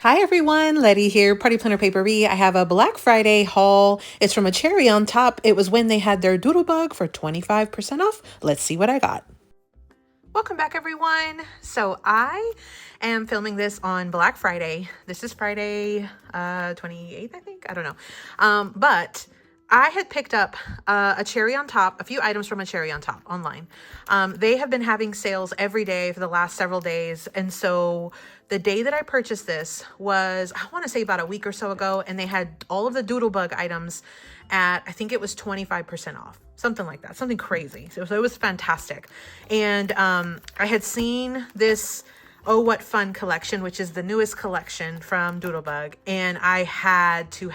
Hi everyone, Letty here, Party Planner Papery. I have a Black Friday haul. It's from a cherry on top. It was when they had their Doodlebug for 25% off. Let's see what I got. Welcome back everyone. So I am filming this on Black Friday. This is Friday 28th, I think. I don't know. But I had picked up a cherry on top, a few items from a cherry on top online. They have been having sales every day for the last several days. And so the day that I purchased this was, I want to say about a week or so ago, and they had all of the Doodlebug items at, I think it was 25% off, something like that, something crazy. So it was fantastic. And I had seen this Oh What Fun collection, which is the newest collection from Doodlebug, and I had to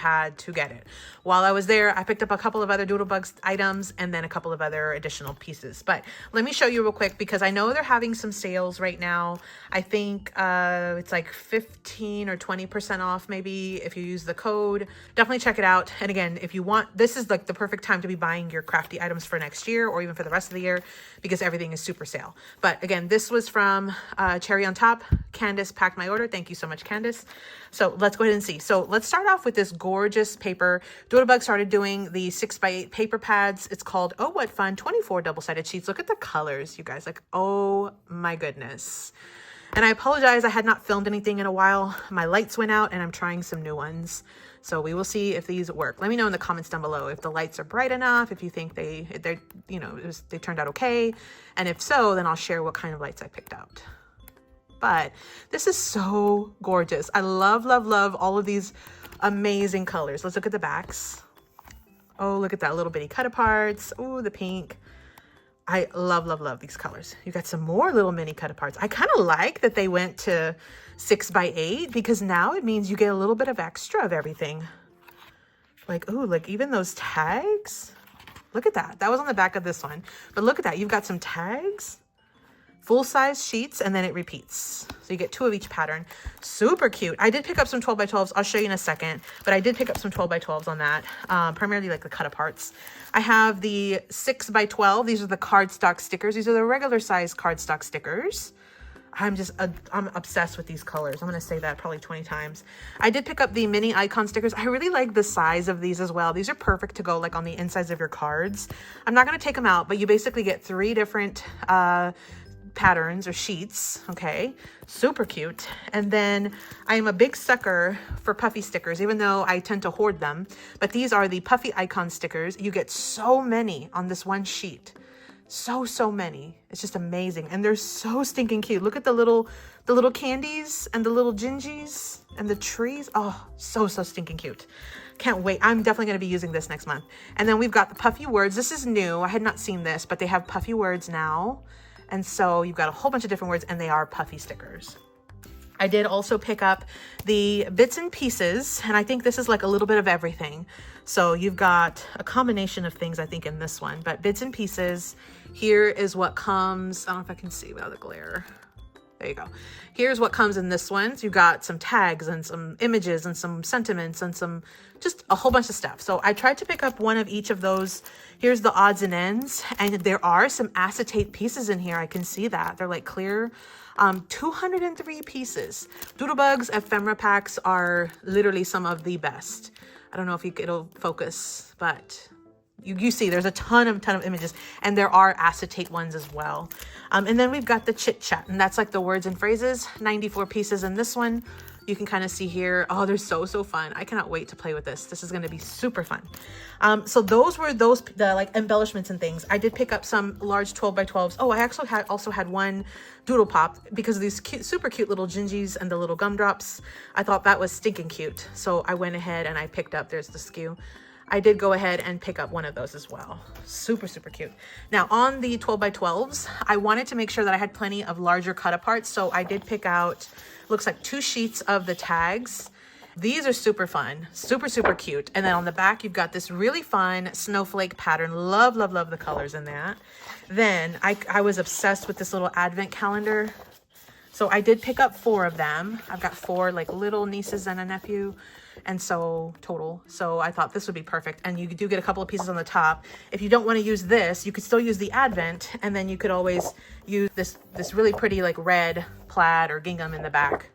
get it. While I was there, I picked up a couple of other Doodlebug items and then a couple of other additional pieces. But let me show you real quick because I know they're having some sales right now. I think it's like 15 or 20% off maybe if you use the code. Definitely check it out. And again, if you want, this is like the perfect time to be buying your crafty items for next year or even for the rest of the year because everything is super sale. But again, this was from Cherry on Top. Candace packed my order. Thank you so much, Candace. So let's go ahead and see. So let's start off with this gorgeous paper. Doodlebug started doing the 6x8 paper pads. It's called Oh What Fun 24 double-sided sheets. Look at the colors, you guys. Like, oh my goodness. And I apologize, I had not filmed anything in a while. My lights went out and I'm trying some new ones. So we will see if these work. Let me know in the comments down below if the lights are bright enough, if you think they turned out okay. And if so, then I'll share what kind of lights I picked out. But this is so gorgeous. I love, love, love all of these amazing colors. Let's look at the backs. Oh, look at that little bitty cut aparts. Oh, the pink. I love, love, love these colors. You got some more little mini cut aparts. I kind of like that they went to 6x8 because now it means you get a little bit of extra of everything. Like, oh, like even those tags. Look at that. That was on the back of this one. But look at that. You've got some tags. Full-size sheets, and then it repeats. So you get 2 of each pattern. Super cute. I did pick up some 12x12s. I'll show you in a second, but I did pick up some 12x12s on that, primarily like the cut aparts. I have the 6x12. These are the cardstock stickers. These are the regular size cardstock stickers. I'm obsessed with these colors. I'm going to say that probably 20 times. I did pick up the mini icon stickers. I really like the size of these as well. These are perfect to go like on the insides of your cards. I'm not going to take them out, but you basically get 3 different patterns or sheets. Okay, super cute. And then I am a big sucker for puffy stickers, even though I tend to hoard them, but these are the puffy icon stickers. You get so many on this one sheet, so many. It's just amazing, and they're so stinking cute. Look at the little candies and the little gingies and the trees. Oh, so stinking cute. Can't wait. I'm definitely going to be using this next month. And then we've got the puffy words. This is new. I had not seen this, but they have puffy words now. And so you've got a whole bunch of different words, and they are puffy stickers. I did also pick up the bits and pieces, and I think this is like a little bit of everything. So you've got a combination of things, I think, in this one, but bits and pieces. Here is what comes. I don't know if I can see without the glare. There you go. Here's what comes in this one. So you've got some tags and some images and some sentiments and just a whole bunch of stuff. So I tried to pick up one of each of those. Here's the odds and ends. And there are some acetate pieces in here. I can see that. They're like clear. 203 pieces. Doodlebug's ephemera packs are literally some of the best. I don't know if it'll focus, but you see there's a ton of images, and there are acetate ones as well. And then we've got the chit chat, and that's like the words and phrases. 94 pieces in this one. You can kind of see here. Oh, they're so fun. I cannot wait to play with this. This is going to be super fun. So those were the like embellishments and things. I did pick up some large 12x12s. Oh, I actually also had one doodle pop because of these super cute little gingies and the little gumdrops. I thought that was stinking cute. So I went ahead and I picked up, there's the skew. I did go ahead and pick up one of those as well. Super cute. Now on the 12x12s, I wanted to make sure that I had plenty of larger cut aparts. So I did pick out, looks like 2 sheets of the tags. These are super fun, super cute. And then on the back, you've got this really fun snowflake pattern. Love the colors in that. Then I was obsessed with this little advent calendar. So I did pick up 4 of them. I've got 4 like little nieces and a nephew. And so total. So I thought this would be perfect. And you do get a couple of pieces on the top. If you don't want to use this, you could still use the advent. And then you could always use this really pretty like red plaid or gingham in the back.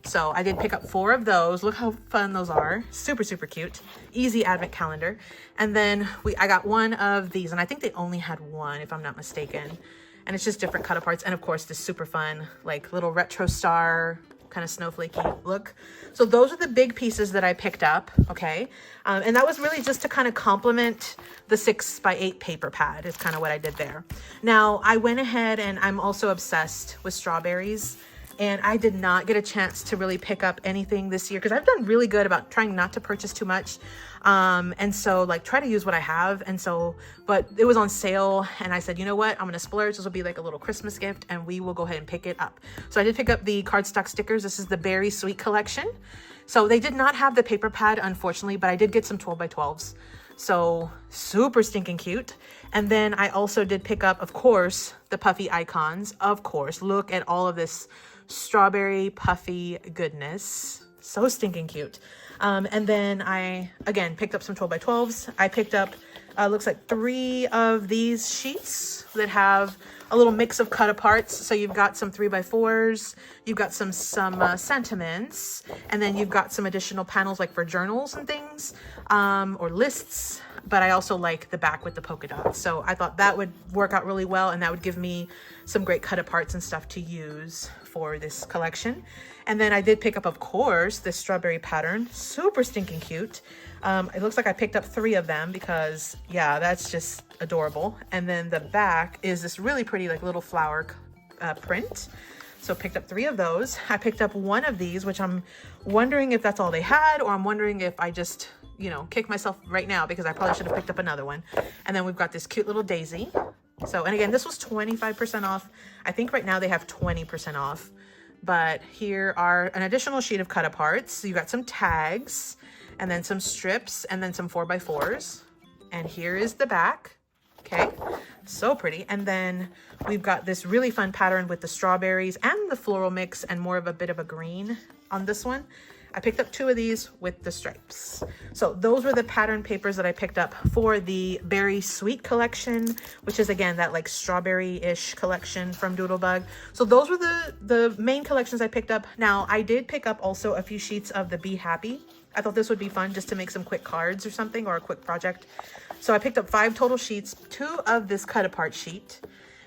So I did pick up 4 of those. Look how fun those are. Super, super cute. Easy advent calendar. And then I got 1 of these, and I think they only had 1 if I'm not mistaken. And it's just different cut aparts. And of course, this super fun, like little retro star, kind of snowflakey look. So those are the big pieces that I picked up, okay? And that was really just to kind of complement the 6x8 paper pad is kind of what I did there. Now, I went ahead and I'm also obsessed with strawberries. And I did not get a chance to really pick up anything this year because I've done really good about trying not to purchase too much. And so like try to use what I have. And so, but it was on sale and I said, you know what, I'm going to splurge. This will be like a little Christmas gift and we will go ahead and pick it up. So I did pick up the cardstock stickers. This is the Berry Sweet collection. So they did not have the paper pad, unfortunately, but I did get some 12x12s. So super stinking cute. And then I also did pick up, of course, the puffy icons. Of course, look at all of this strawberry puffy goodness. So stinking cute. And then I, again, picked up some 12x12s. I picked up, looks like 3 of these sheets that have a little mix of cut aparts. So you've got some 3x4s, you've got some sentiments, and then you've got some additional panels like for journals and things, or lists. But I also like the back with the polka dots. So I thought that would work out really well and that would give me some great cut aparts and stuff to use for this collection. And then I did pick up, of course, this strawberry pattern. Super stinking cute. It looks like I picked up 3 of them because, yeah, that's just adorable. And then the back is this really pretty like little flower print. So picked up 3 of those. I picked up 1 of these, which I'm wondering if that's all they had, or I'm wondering if I just, you know, kick myself right now because I probably should have picked up another one. And then we've got this cute little daisy. So, and again, this was 25% off. I think right now they have 20% off. But here are an additional sheet of cut aparts. So you got some tags and then some strips and then some 4x4s. And here is the back. Okay, so pretty. And then we've got this really fun pattern with the strawberries and the floral mix and more of a bit of a green on this one. I picked up 2 of these with the stripes. So those were the pattern papers that I picked up for the Berry Sweet collection, which is again that like strawberry-ish collection from Doodlebug. So those were the main collections I picked up. Now I did pick up also a few sheets of the Be Happy. I thought this would be fun just to make some quick cards or something, or a quick project. So I picked up 5 total sheets, 2 of this cut apart sheet,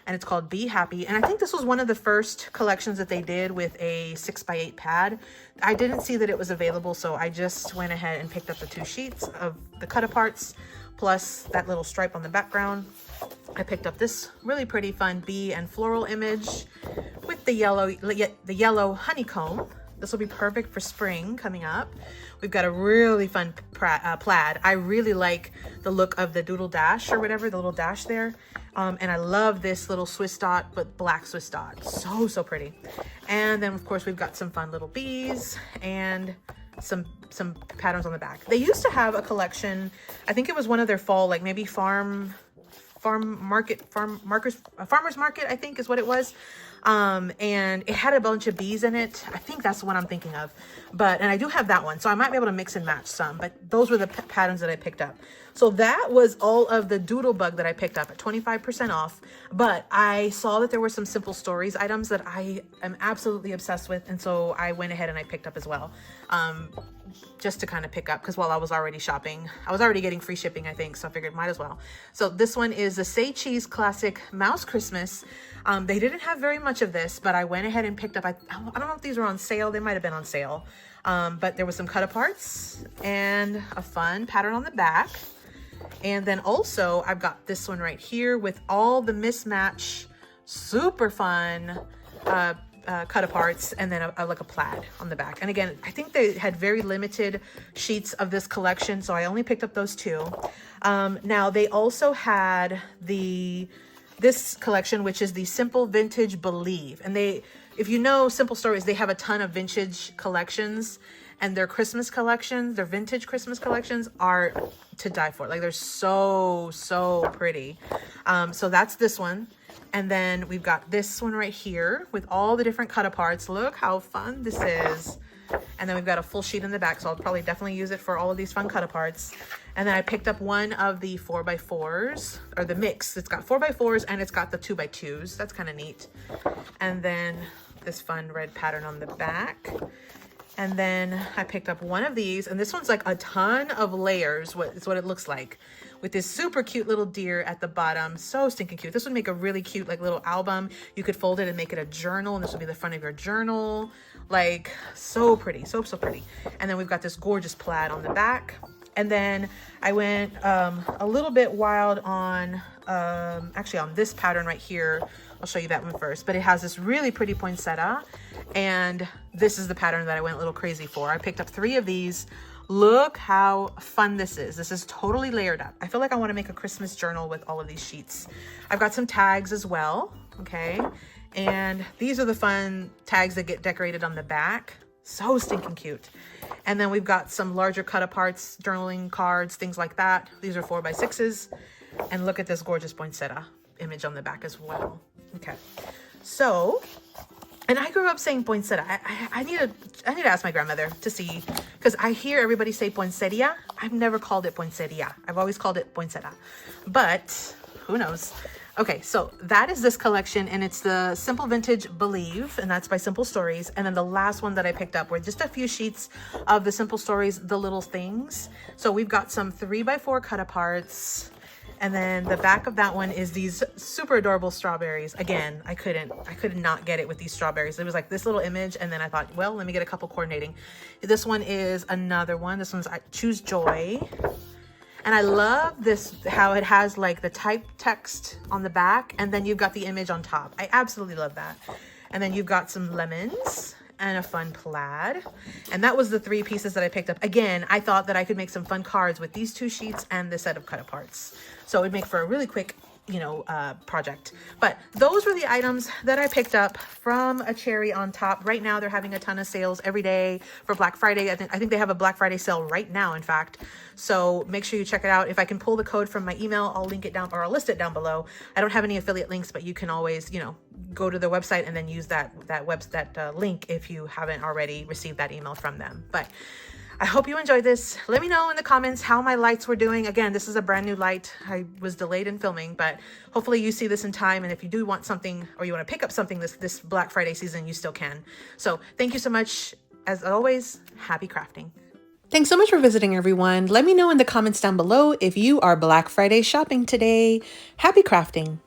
and it's called Be Happy. And I think this was one of the first collections that they did with a 6x8 pad. I didn't see that it was available, so I just went ahead and picked up the 2 sheets of the cut aparts, plus that little stripe on the background. I picked up this really pretty fun bee and floral image with the yellow honeycomb. This will be perfect for spring coming up. We've got a really fun plaid. I really like the look of the doodle dash or whatever, the little dash there. And I love this little Swiss dot, but black Swiss dot. So, so pretty. And then of course we've got some fun little bees and some patterns on the back. They used to have a collection. I think it was one of their fall, like maybe farmers market, I think is what it was. And it had a bunch of bees in it. I think that's the one I'm thinking of. And I do have that one, so I might be able to mix and match some, but those were the patterns that I picked up. So that was all of the Doodlebug that I picked up at 25% off. But I saw that there were some Simple Stories items that I am absolutely obsessed with. And so I went ahead and I picked up as well. Just to kind of pick up, because while I was already shopping, I was already getting free shipping, I think, so I figured might as well. So this one is the Say Cheese Classic Mouse Christmas. They didn't have very much of this, but I went ahead and picked up, I don't know if these were on sale. They might have been on sale. But there was some cut aparts and a fun pattern on the back. And then also I've got this one right here with all the mismatch, super fun cut aparts, and then like a plaid on the back. And again, I think they had very limited sheets of this collection, so I only picked up those 2. Now they also had this collection, which is the Simple Vintage Believe. And if you know Simple Stories, they have a ton of vintage collections, and their Christmas collections, their vintage Christmas collections are to die for. Like they're so, so pretty. So that's this one. And then we've got this one right here with all the different cut aparts. Look how fun this is. And then we've got a full sheet in the back, so I'll probably definitely use it for all of these fun cut aparts. And then I picked up one of the 4x4s, or the mix. It's got 4x4s and it's got the 2x2s. That's kind of neat. And then this fun red pattern on the back. And then I picked up one of these, and this one's like a ton of layers, is what it looks like, with this super cute little deer at the bottom. So stinking cute. This would make a really cute like little album. You could fold it and make it a journal, and this would be the front of your journal. Like, so pretty, so pretty. And then we've got this gorgeous plaid on the back. And then I went a little bit wild on, actually on this pattern right here. I'll show you that one first, but it has this really pretty poinsettia, and this is the pattern that I went a little crazy for. I picked up 3 of these. Look how fun this is. This is totally layered up. I feel like I want to make a Christmas journal with all of these sheets. I've got some tags as well, okay? And these are the fun tags that get decorated on the back. So stinking cute. And then we've got some larger cut aparts, journaling cards, things like that. These are 4x6s. And look at this gorgeous poinsettia image on the back as well. Okay, so, and I grew up saying poinsettia. I need to ask my grandmother to see, because I hear everybody say poinsettia. I've never called it poinsettia. I've always called it poinsettia, but who knows? Okay, so that is this collection, and it's the Simple Vintage Believe, and that's by Simple Stories. And then the last one that I picked up were just a few sheets of the Simple Stories, The Little Things. So we've got some 3x4 cut aparts. And then the back of that one is these super adorable strawberries. Again, I could not get it with these strawberries. It was like this little image, and then I thought, well, let me get a couple coordinating. This one is another one. This one's I Choose Joy. And I love this, how it has like the type text on the back, and then you've got the image on top. I absolutely love that. And then you've got some lemons and a fun plaid. And that was the 3 pieces that I picked up. Again, I thought that I could make some fun cards with these 2 sheets and the set of cut aparts. So it would make for a really quick, you know, project. But those were the items that I picked up from A Cherry on Top. Right now, they're having a ton of sales every day for Black Friday. I think they have a Black Friday sale right now, in fact. So make sure you check it out. If I can pull the code from my email, I'll link it down, or I'll list it down below. I don't have any affiliate links, but you can always, you know, go to the website and then use that link if you haven't already received that email from them. But I hope you enjoyed this. Let me know in the comments how my lights were doing. Again, this is a brand new light. I was delayed in filming, but hopefully you see this in time. And if you do want something, or you want to pick up something this Black Friday season, you still can. So thank you so much. As always, happy crafting. Thanks so much for visiting, everyone. Let me know in the comments down below if you are Black Friday shopping today. Happy crafting.